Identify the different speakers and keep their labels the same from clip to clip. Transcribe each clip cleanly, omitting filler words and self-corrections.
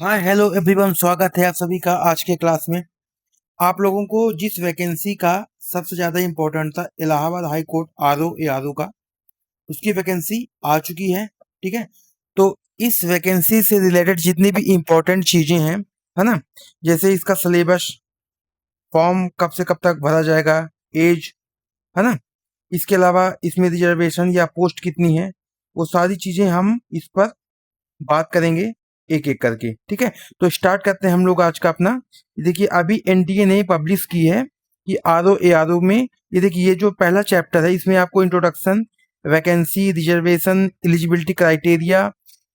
Speaker 1: हाँ, hello everyone, स्वागत है आप सभी का आज के क्लास में। आप लोगों को जिस वैकेंसी का सबसे ज़्यादा इम्पोर्टेंट था, Allahabad high court RO ARO का, उसकी वैकेंसी आ चुकी है। ठीक है, तो इस वैकेंसी से रिलेटेड जितनी भी इम्पोर्टेंट चीज़ें हैं, है ना, जैसे इसका सिलेबस, फॉर्म कब से कब तक भरा जाएगा, एज, है ना, इसके अलावा इसमें रिजर्वेशन या पोस्ट कितनी है, वो सारी चीज़ें हम इस पर बात करेंगे एक एक करके। ठीक है, तो स्टार्ट करते हैं हम लोग आज का अपना। देखिए, अभी एनटीए ने पब्लिश की है कि आरओ एआरओ में, ये देखिए, ये जो पहला चैप्टर है इसमें आपको introduction, vacancy, reservation, eligibility criteria,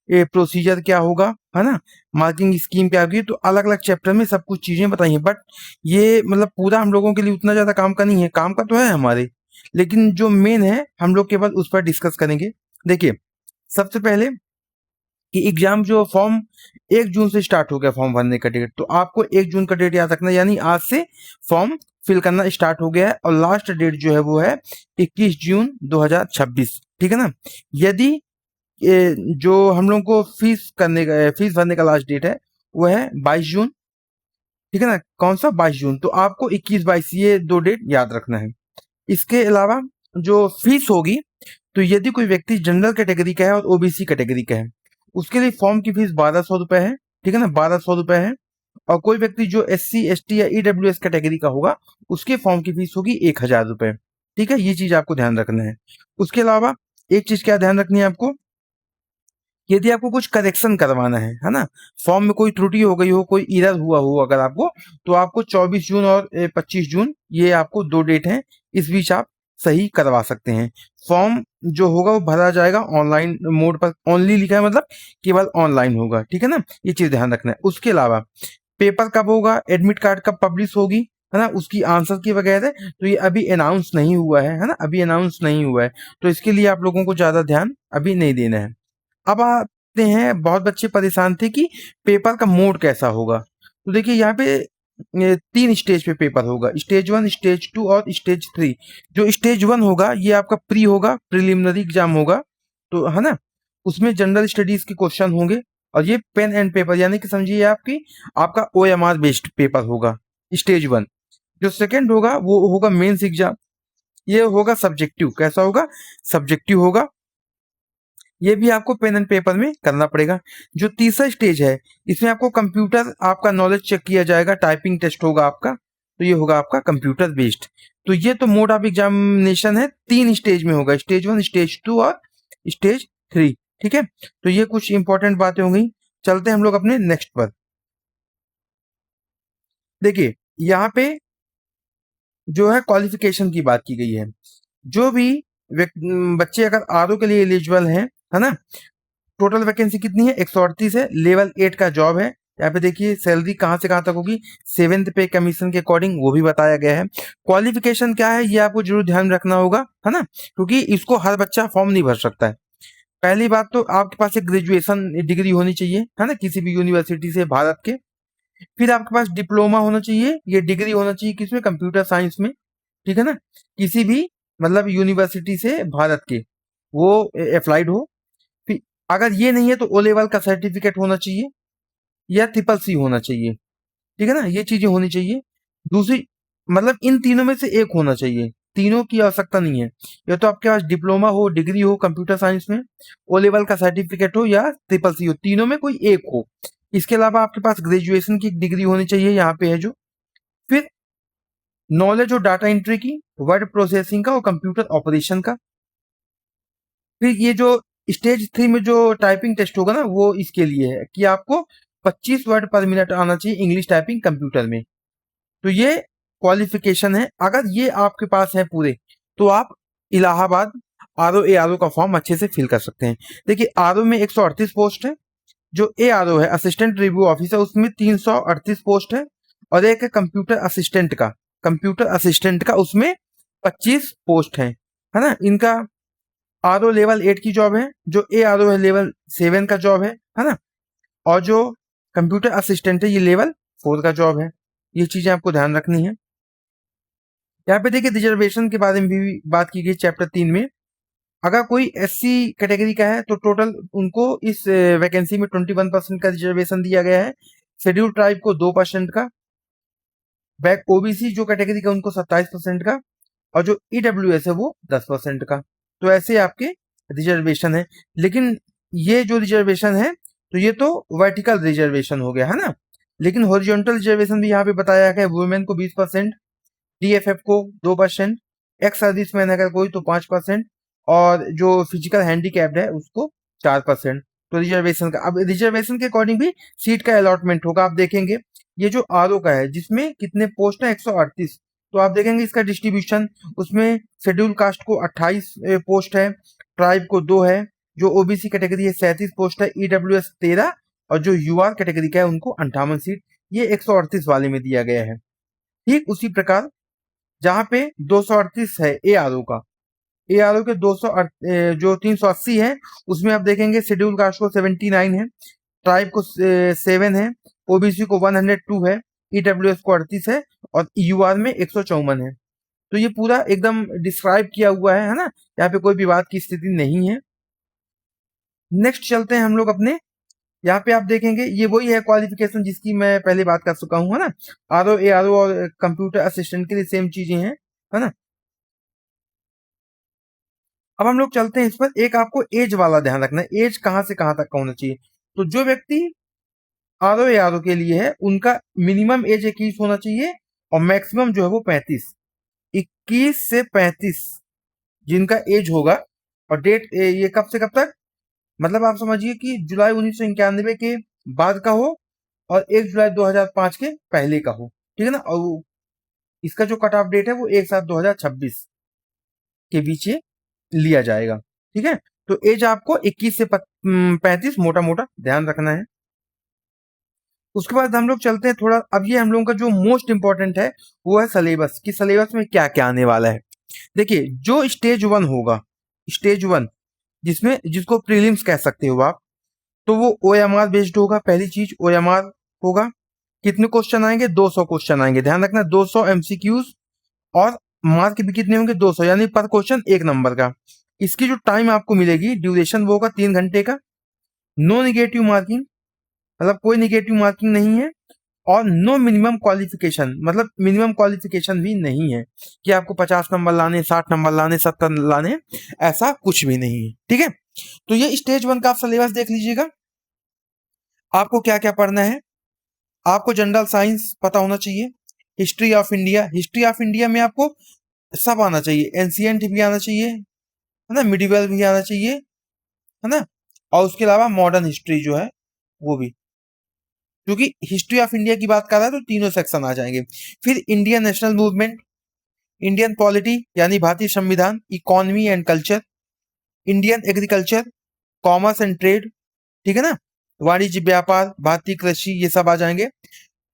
Speaker 1: ये प्रोसीजर क्या होगा, है ना, मार्किंग स्कीम क्या होगी, तो अलग अलग चैप्टर में सब कुछ चीजें बताई हैं। बट ये मतलब पूरा हम लोगों के लिए उतना ज्यादा काम का नहीं है, काम का तो है हमारे, लेकिन जो मेन है हम लोग केवल उस पर डिस्कस करेंगे। देखिए, सबसे पहले कि एग्जाम जो फॉर्म 1 जून से स्टार्ट हो गया फॉर्म भरने का डेट, तो आपको 1 जून का डेट याद रखना, यानी आज से फॉर्म फिल करना स्टार्ट हो गया है और लास्ट डेट जो है वो है 21 जून 2026। ठीक है ना। यदि जो हम लोग को फीस भरने का लास्ट डेट है वो है 22 जून। ठीक है ना, कौन सा 22 जून, तो आपको 21-22 ये दो डेट याद रखना है। इसके अलावा जो फीस होगी, तो यदि कोई व्यक्ति जनरल कैटेगरी का है और ओबीसी कैटेगरी का है, उसके लिए फॉर्म की फीस 1200 रुपए है। ठीक है ना, 1200 रुपए है। और कोई व्यक्ति जो SC ST या EWS कैटेगरी का होगा, उसके फॉर्म की फीस होगी 1000 रुपए। ठीक है, ये चीज आपको ध्यान रखना है। उसके अलावा एक चीज क्या ध्यान रखनी है आपको, यदि आपको कुछ करेक्शन करवाना है ना, फॉर्म में कोई त्रुटि हो गई हो, कोई एरर हुआ हो अगर आपको, तो आपको 24 जून और 25 जून, ये आपको दो डेट हैं, इस बीच आप सही करवा सकते हैं। फॉर्म जो होगा वो भरा जाएगा ऑनलाइन मोड पर, ओनली लिखा है, मतलब केवल ऑनलाइन होगा। ठीक है ना, ये चीज ध्यान रखना है। उसके अलावा पेपर कब होगा, एडमिट कार्ड कब पब्लिश होगी, है ना, उसकी आंसर की वगैरह, तो ये अभी अनाउंस नहीं हुआ है ना, अभी अनाउंस नहीं हुआ है, तो इसके लिए आप लोगों को ज्यादा ध्यान अभी नहीं देना है। अब आते हैं, बहुत बच्चे परेशान थे कि पेपर का मोड कैसा होगा। तो देखिए, यहाँ पे 3 स्टेज पे पेपर होगा, स्टेज 1, स्टेज 2 और स्टेज 3। जो स्टेज 1 होगा ये आपका प्री होगा, प्रिलिमिनरी एग्जाम होगा, तो है ना, उसमें जनरल स्टडीज के क्वेश्चन होंगे। और ये पेन एंड पेपर, यानी कि समझिए आपकी आपका OMR बेस्ड पेपर होगा, स्टेज 1। जो सेकंड होगा वो होगा मेंस एग्जाम, ये होगा सब्जेक्टिव। कैसा होगा, सब्जेक्टिव होगा, ये भी आपको पेन एंड पेपर में करना पड़ेगा। जो तीसरा स्टेज है, इसमें आपको कंप्यूटर आपका नॉलेज चेक किया जाएगा, टाइपिंग टेस्ट होगा आपका, तो ये होगा आपका कंप्यूटर बेस्ड। तो ये तो मोड ऑफ एग्जामिनेशन है, 3 स्टेज में होगा, स्टेज 1, स्टेज 2 और स्टेज 3। ठीक है, तो ये कुछ इंपॉर्टेंट बातें हो गई। चलते हैं हम लोग अपने नेक्स्ट पर। देखिए, यहाँ पे जो है क्वालिफिकेशन की बात की गई है। जो भी बच्चे अगर आरओ के लिए एलिजिबल हैं, है ना, टोटल वैकेंसी कितनी है, 138 है, लेवल 8 का जॉब है। यहाँ पे देखिए सैलरी कहाँ से कहाँ तक होगी, 7th पे कमीशन के अकॉर्डिंग वो भी बताया गया है। क्वालिफिकेशन क्या है ये आपको जरूर ध्यान रखना होगा, है ना, क्योंकि इसको हर बच्चा फॉर्म नहीं भर सकता है। पहली बात तो आपके पास एक ग्रेजुएशन डिग्री होनी चाहिए, है ना, किसी भी यूनिवर्सिटी से भारत के। फिर आपके पास डिप्लोमा होना चाहिए, ये डिग्री होना चाहिए किसमें, कंप्यूटर साइंस में। ठीक है ना, किसी भी मतलब यूनिवर्सिटी से भारत के, वो अप्लाइड हो। फिर अगर ये नहीं है तो ओ लेवल का सर्टिफिकेट होना चाहिए या ट्रिपल C होना चाहिए। ठीक है ना, ये चीजें होनी चाहिए। दूसरी, मतलब इन तीनों में से एक होना चाहिए, तीनों की आवश्यकता नहीं है। या तो आपके पास डिप्लोमा हो, डिग्री हो कंप्यूटर साइंस में, ओ लेवल का सर्टिफिकेट हो या ट्रिपल C हो, तीनों में कोई एक हो। इसके अलावा आपके पास ग्रेजुएशन की डिग्री होनी चाहिए, यहाँ पे है जो। फिर नॉलेज और डाटा एंट्री की, वर्ड प्रोसेसिंग का और कंप्यूटर ऑपरेशन का। फिर ये जो स्टेज 3 में जो टाइपिंग टेस्ट होगा ना, वो इसके लिए है कि आपको 25 वर्ड पर मिनट आना चाहिए इंग्लिश टाइपिंग कंप्यूटर में। तो ये क्वालिफिकेशन है, अगर ये आपके पास है पूरे, तो आप इलाहाबाद आरओ एआरओ का फॉर्म अच्छे से फिल कर सकते हैं। देखिए, आरओ में 138 पोस्ट है, जो एआरओ है असिस्टेंट रिव्यू ऑफिसर, उसमें 338 पोस्ट है। और एक है कंप्यूटर असिस्टेंट का उसमें 25 पोस्ट है ना। इनका आरओ लेवल 8 की जॉब है, जो एआरओ है लेवल 7 का जॉब है ना। और जो कंप्यूटर असिस्टेंट है ये लेवल 4 का जॉब है। ये चीजें आपको ध्यान रखनी है। यहाँ पे देखिए रिजर्वेशन के बारे में भी बात की गई चैप्टर 3 में। अगर कोई एससी कैटेगरी का है तो टोटल उनको इस वैकेंसी में 21% का रिजर्वेशन दिया गया है। शेड्यूल ट्राइब को 2% का, बैक ओबीसी जो कैटेगरी का उनको 27% का, और जो ईडब्ल्यूएस है वो 10% का। तो ऐसे आपके रिजर्वेशन है। लेकिन ये जो रिजर्वेशन है तो ये तो वर्टिकल रिजर्वेशन हो गया है ना, लेकिन हॉरिजॉन्टल रिजर्वेशन भी यहाँ पे बताया गया है। वुमेन को 20%, डीएफएफ को 2%, एक्स सर्विसमैन अगर कोई तो 5%, और जो फिजिकल हैंडीकैप्ड है उसको 4%। तो रिजर्वेशन का, अब रिजर्वेशन के अकॉर्डिंग भी सीट का अलॉटमेंट होगा। आप देखेंगे ये जो आरओ का है जिसमें कितने पोस्ट है 138, तो आप देखेंगे इसका डिस्ट्रीब्यूशन, उसमें शेड्यूल कास्ट को 28 पोस्ट है, ट्राइब को 2 है, जो ओबीसी कैटेगरी है 37 पोस्ट है, ईडब्ल्यूएस 13, और जो यूआर कैटेगरी का है उनको 58 सीट, ये 138 वाले में दिया गया है। ठीक उसी प्रकार जहाँ पे 238 है एआरओ का, एआरओ के 200 जो 380 है उसमें आप देखेंगे शेड्यूल कास्ट को 79 है, ट्राइब को 7 है, ओबीसी को 102 है, ईडब्ल्यूएस को 38 है, और यूआर में 154 है। तो ये पूरा एकदम डिस्क्राइब किया हुआ है ना, यहाँ पे कोई विवाद की स्थिति नहीं है। नेक्स्ट चलते हैं हम लोग अपने, यहाँ पे आप देखेंगे ये वही है क्वालिफिकेशन जिसकी मैं पहले बात कर चुका हूँ, है ना। आरओ एआरओ और कंप्यूटर असिस्टेंट के लिए सेम चीजें हैं, है ना। अब हम लोग चलते हैं इस पर, एक आपको एज वाला ध्यान रखना है, एज कहाँ से कहाँ तक का होना चाहिए। तो जो व्यक्ति आरओ एआरओ के लिए है उनका मिनिमम एज 21 होना चाहिए, और मैक्सिमम जो है वो 35, 21 से 35 जिनका एज होगा। और डेट ये कब से कब तक, मतलब आप समझिए कि जुलाई 1991 के बाद का हो, और 1 जुलाई 2005 के पहले का हो, ठीक है ना। और इसका जो कट ऑफ डेट है वो 1/7/2026 के बीच ये लिया जाएगा, ठीक है। तो एज आपको 21 से 35 मोटा मोटा ध्यान रखना है। उसके बाद हम लोग चलते हैं थोड़ा, अब ये हम लोगों का जो मोस्ट इंपॉर्टेंट है वो है सिलेबस, कि सिलेबस में क्या क्या आने वाला है। देखिए जो स्टेज 1 होगा, स्टेज 1 जिसमें जिसको प्रीलिम्स कह सकते हो आप, तो वो ओएमआर बेस्ड होगा। पहली चीज ओएमआर होगा। कितने क्वेश्चन आएंगे, 200 क्वेश्चन आएंगे, ध्यान रखना 200 एमसीक्यूज, और मार्क भी कितने होंगे, 200, यानी पर क्वेश्चन 1 नंबर का। इसकी जो टाइम आपको मिलेगी ड्यूरेशन वो होगा 3 घंटे का। नो निगेटिव मार्किंग, मतलब कोई निगेटिव मार्किंग नहीं है, और नो मिनिमम क्वालिफिकेशन, मतलब मिनिमम क्वालिफिकेशन भी नहीं है कि आपको 50 नंबर लाने, 60 नंबर लाने, 70 लाने, ऐसा कुछ भी नहीं है, ठीक है। तो ये स्टेज 1 का आप सिलेबस देख लीजिएगा। आपको क्या क्या पढ़ना है, आपको जनरल साइंस पता होना चाहिए, history of India, history of India में आपको सब आना चाहिए, एंशियंट भी आना चाहिए, है ना, मिडिवल भी आना चाहिए, है ना, और उसके अलावा मॉडर्न हिस्ट्री जो है वो भी, क्योंकि हिस्ट्री ऑफ इंडिया की बात कर रहा है तो तीनों सेक्शन आ जाएंगे। फिर Indian national movement, Indian polity यानी भारतीय संविधान, economy and culture, Indian agriculture, commerce and trade, ठीक है ना, वाणिज्य व्यापार, भारतीय कृषि, ये सब आ जाएंगे।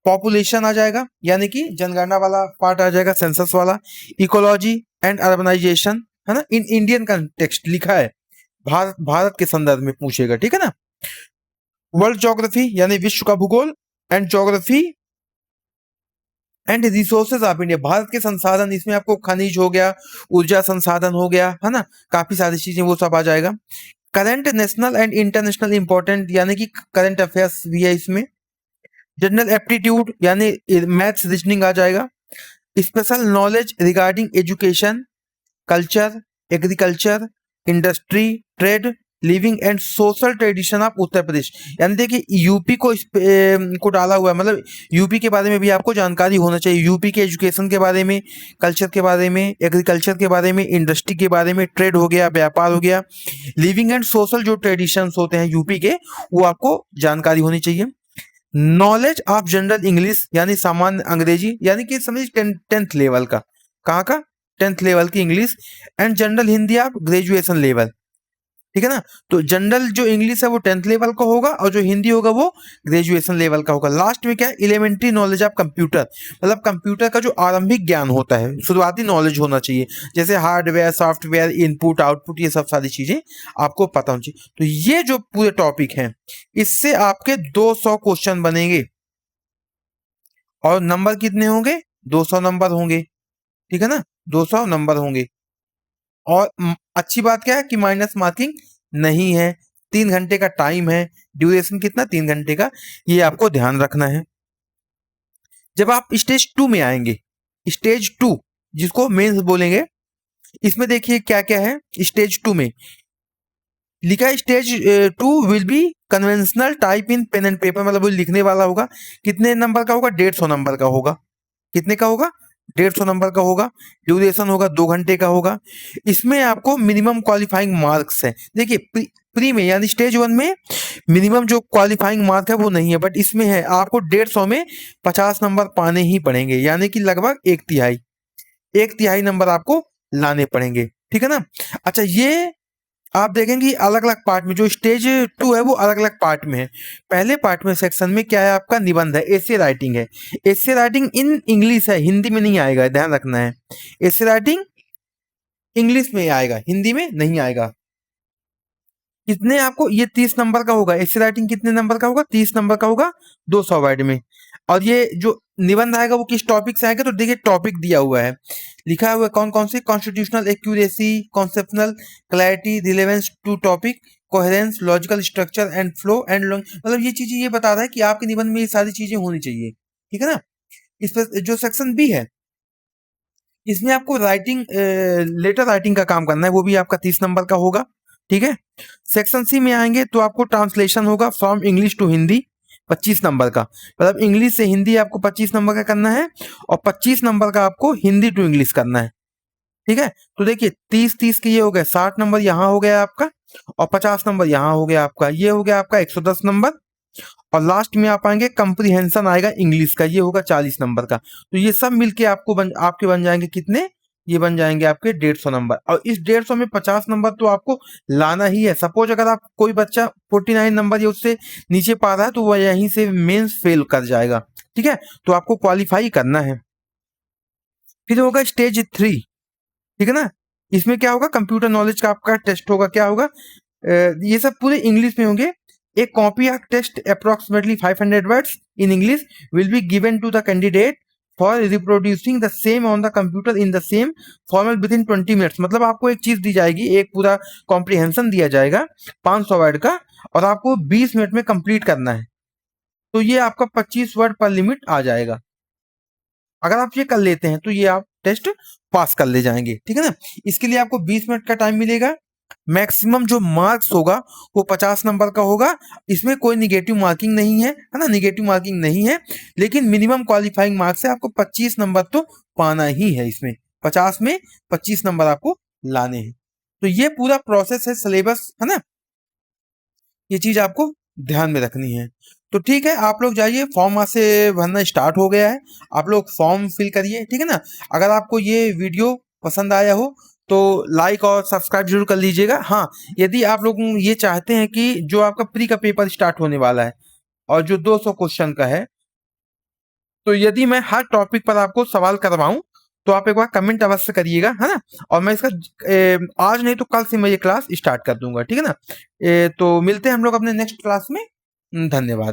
Speaker 1: पॉपुलेशन आ जाएगा, यानी कि जनगणना वाला पार्ट आ जाएगा, सेंसस वाला। इकोलॉजी एंड अर्बनाइजेशन, है ना, इन इंडियन कंटेक्स्ट लिखा है, भारत भारत के संदर्भ में पूछेगा, ठीक है ना। वर्ल्ड ज्योग्राफी यानी विश्व का भूगोल, and geography and resources of India, Bharat के संसाधन, इसमें आपको खनिज हो गया, ऊर्जा संसाधन हो गया, है ना, काफी सारी चीजें वो सब आ जाएगा। Current national and international important, यानी कि करंट अफेयर्स भी है इसमें। जनरल एप्टीट्यूड यानी मैथ्स रीजनिंग आ जाएगा। Special knowledge regarding education, culture, agriculture, industry, trade, living and social tradition of Uttar Pradesh, यानी देखिए यूपी को को डाला हुआ है, मतलब यूपी के बारे में भी आपको जानकारी होना चाहिए, यूपी के एजुकेशन के बारे में, कल्चर के बारे में, एग्रीकल्चर के बारे में, इंडस्ट्री के बारे में, ट्रेड हो गया, व्यापार हो गया, लिविंग एंड सोशल जो ट्रेडिशंस होते हैं यूपी के, वो आपको जानकारी होनी चाहिए। नॉलेज ऑफ जनरल इंग्लिश यानी सामान्य अंग्रेजी, यानी कि समझ 10th लेवल का, कहाँ का, 10th लेवल की इंग्लिश, एंड जनरल हिंदी आप ग्रेजुएशन लेवल, ठीक है ना। तो जनरल जो इंग्लिश है वो 10th लेवल का होगा, और जो हिंदी होगा वो ग्रेजुएशन लेवल का होगा। लास्ट में क्या है, एलिमेंट्री नॉलेज ऑफ कंप्यूटर, मतलब कंप्यूटर का जो आरंभिक ज्ञान होता है, शुरुआती नॉलेज होना चाहिए, जैसे हार्डवेयर, सॉफ्टवेयर, इनपुट आउटपुट, ये सब सारी चीजें आपको पता होनी चाहिए। तो ये जो पूरे टॉपिक हैं, इससे आपके 200 क्वेश्चन बनेंगे, और नंबर कितने होंगे, 200 नंबर होंगे, ठीक है ना, 200 नंबर होंगे। और अच्छी बात क्या है कि माइनस मार्किंग नहीं है, 3 घंटे का टाइम है, ड्यूरेशन कितना 3 घंटे का, ये आपको ध्यान रखना है। जब आप स्टेज 2 में आएंगे, स्टेज 2 जिसको मेंस बोलेंगे, इसमें देखिए क्या क्या है। स्टेज 2 में लिखा है stage 2 will be conventional type in pen and paper, मतलब वो लिखने वाला होगा। कितने नंबर का होगा? 150 नंबर का होगा। कितने का होगा? 150 नंबर का होगा। ड्यूरेशन होगा 2 घंटे का होगा। इसमें आपको मिनिमम क्वालिफाइंग मार्क्स है। देखिए प्री में यानी स्टेज 1 में मिनिमम जो क्वालिफाइंग मार्क है वो नहीं है, बट इसमें है आपको 150 में 50 नंबर पाने ही पड़ेंगे, यानी कि लगभग एक तिहाई नंबर आपको लाने पड़ेंगे, ठीक है ना। अच्छा, ये आप देखेंगे अलग अलग पार्ट में, जो स्टेज 2 है वो अलग अलग पार्ट में है। पहले पार्ट में सेक्शन में क्या है? आपका निबंध है, एसे राइटिंग है। एसे राइटिंग इन इंग्लिश है, हिंदी में नहीं आएगा, ध्यान रखना है। एसे राइटिंग इंग्लिश में आएगा, हिंदी में नहीं आएगा। कितने आपको? ये 30 नंबर का होगा। एसे राइटिंग कितने नंबर का होगा? 30 नंबर का होगा, 200 वर्ड में। और ये जो निबंध आएगा वो किस टॉपिक से आएगा? तो देखिए टॉपिक दिया हुआ है, लिखा हुआ है कौन कौन से। Constitutional accuracy, conceptual clarity, relevance to topic, coherence, logical structure and flow and long, मतलब ये चीजें ये बता रहा है कि आपके निबंध में ये सारी चीजें होनी चाहिए, ठीक है ना। इस पर जो सेक्शन बी है, इसमें आपको राइटिंग लेटर राइटिंग का काम करना है, वो भी आपका 30 नंबर का होगा, ठीक है। सेक्शन सी में आएंगे तो आपको ट्रांसलेशन होगा from English to Hindi, 25 number का, मतलब इंग्लिश से हिंदी आपको 25 नंबर का करना है, और 25 नंबर का आपको हिंदी टू इंग्लिश करना है, ठीक है। तो देखिए 30-30 के ये हो गए 60 नंबर, यहाँ हो गया आपका, और 50 नंबर यहाँ हो गया आपका, ये हो गया आपका 110 नंबर। और लास्ट में आप आएंगे कंप्रीहेंशन आएगा इंग्लिश का, ये होगा 40 नंबर का। तो ये सब मिलके आपके बन जाएंगे कितने? ये बन जाएंगे आपके 150 नंबर। और इस 150 में 50 नंबर तो आपको लाना ही है। सपोज अगर आप कोई बच्चा 49 नंबर या उससे नीचे पा रहा है तो वह यहीं से मेंस फेल कर जाएगा, ठीक है। तो आपको क्वालिफाई करना है। फिर होगा स्टेज 3, ठीक है ना। इसमें क्या होगा? कंप्यूटर नॉलेज का आपका टेस्ट होगा। क्या होगा? ये सब पूरे इंग्लिश में होंगे। A copy of text approximately 500 words in English will be given to the candidate for reproducing the same on the computer in the same format within 20 minutes। मतलब आपको एक चीज दी जाएगी, एक पूरा कॉम्प्रिहेंशन दिया जाएगा 500 वर्ड का, और आपको 20 मिनट में कंप्लीट करना है। तो ये आपका 25 वर्ड पर लिमिट आ जाएगा। अगर आप ये कर लेते हैं तो ये आप टेस्ट पास कर ले जाएंगे, ठीक है ना। इसके लिए आपको 20 मिनट का टाइम मिलेगा। मैक्सिमम जो मार्क्स होगा वो 50 नंबर का होगा। इसमें कोई निगेटिव मार्किंग नहीं है ना, निगेटिव मार्किंग नहीं है। लेकिन मिनिमम क्वालिफाइंग मार्क्स से आपको 25 नंबर तो पाना ही है। इसमें 50 में 25 नंबर आपको लाने हैं। तो ये पूरा प्रोसेस है, सिलेबस है ना, ये चीज आपको ध्यान में रखनी है। तो ठीक है, आप लोग जाइए, फॉर्म आज से भरना स्टार्ट हो गया है, आप लोग फॉर्म फिल करिए, ठीक है ना। अगर आपको ये वीडियो पसंद आया हो तो लाइक और सब्सक्राइब जरूर कर लीजिएगा। हाँ, यदि आप लोग ये चाहते हैं कि जो आपका प्री का पेपर स्टार्ट होने वाला है और जो 200 क्वेश्चन का है, तो यदि मैं हर टॉपिक पर आपको सवाल करवाऊं तो आप एक बार कमेंट अवश्य करिएगा, है ना। और मैं इसका आज नहीं तो कल से मैं ये क्लास स्टार्ट कर दूंगा, ठीक है ना। तो मिलते हैं हम लोग अपने नेक्स्ट क्लास में। धन्यवाद।